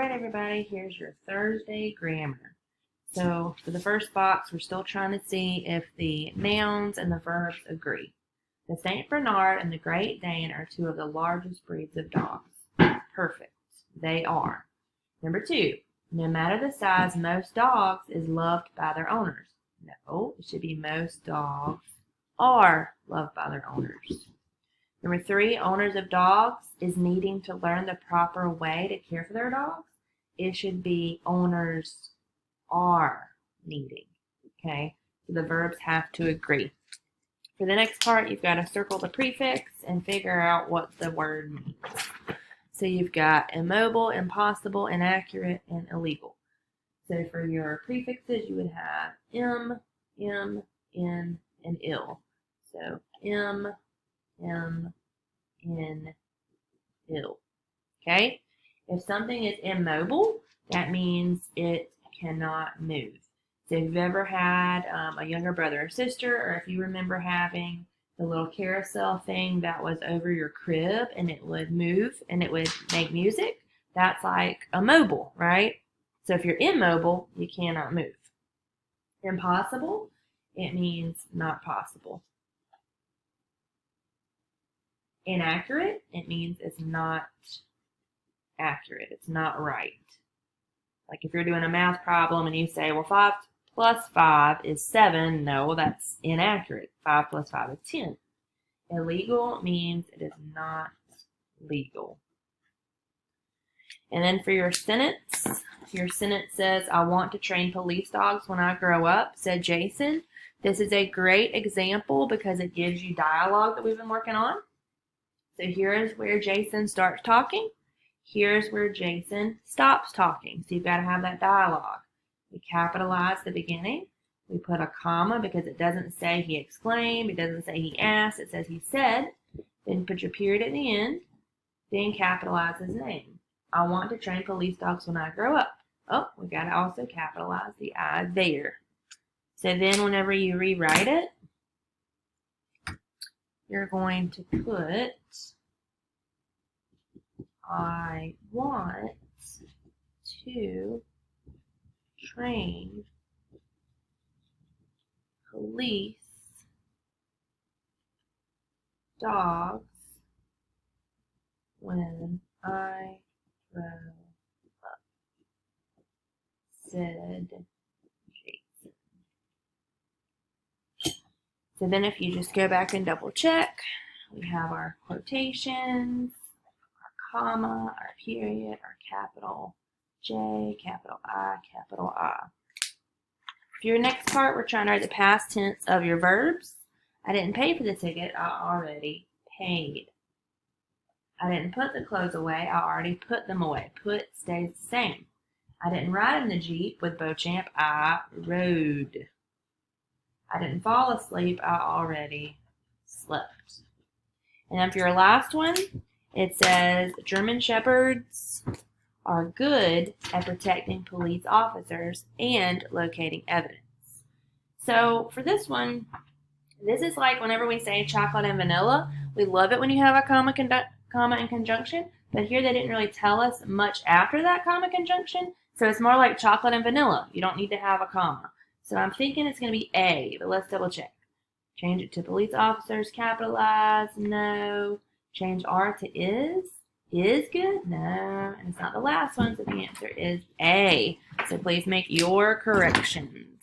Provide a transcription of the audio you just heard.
Alright everybody, here's your Thursday grammar. So for the first box, we're still trying to see if the nouns and the verbs agree. The St. Bernard and the Great Dane are two of the largest breeds of dogs. Perfect. They are. Number 2, no matter the size, most dogs is loved by their owners. No, it should be most dogs are loved by their owners. Number 3, owners of dogs is needing to learn the proper way to care for their dogs. It should be owners are needing. Okay, so the verbs have to agree. For the next part, you've got to circle the prefix and figure out what the word means. So you've got immobile, impossible, inaccurate, and illegal. So for your prefixes, you would have in, and ill. So in, ill. Okay? If something is immobile, that means it cannot move. So if you've ever had a younger brother or sister, or if you remember having the little carousel thing that was over your crib and it would move and it would make music, that's like immobile, right? So if you're immobile, you cannot move. Impossible, it means not possible. Inaccurate, it means it's not accurate. It's not right. Like if you're doing a math problem and you say, well, 5 plus 5 is 7. No, that's inaccurate. 5 plus 5 is 10. Illegal means it is not legal. And then for your sentence says, I want to train police dogs when I grow up, said Jason. This is a great example because it gives you dialogue that we've been working on. So here is where Jason starts talking. Here's where Jason stops talking. So you've got to have that dialogue. We capitalize the beginning. We put a comma because it doesn't say he exclaimed. It doesn't say he asked. It says he said. Then put your period at the end. Then capitalize his name. I want to train police dogs when I grow up. Oh, we got to also capitalize the I there. So then whenever you rewrite it, you're going to put I want to train police dogs when I grow up, said Jason. So then if you just go back and double check, we have our quotations, comma, our period, our capital J, capital I, capital I. For your next part, we're trying to write the past tense of your verbs. I didn't pay for the ticket. I already paid. I didn't put the clothes away. I already put them away. Put stays the same. I didn't ride in the Jeep with Beauchamp. I rode. I didn't fall asleep. I already slept. And then for your last one, it says German Shepherds are good at protecting police officers and locating evidence. So for this one, this is like whenever we say chocolate and vanilla, we love it when you have a comma and conjunction, but here they didn't really tell us much after that comma conjunction, so it's more like chocolate and vanilla. You don't need to have a comma. So I'm thinking it's going to be A, but let's double check. Change it to police officers, capitalize, no. Change R to is good? No, and it's not the last one, so the answer is A. So please make your corrections.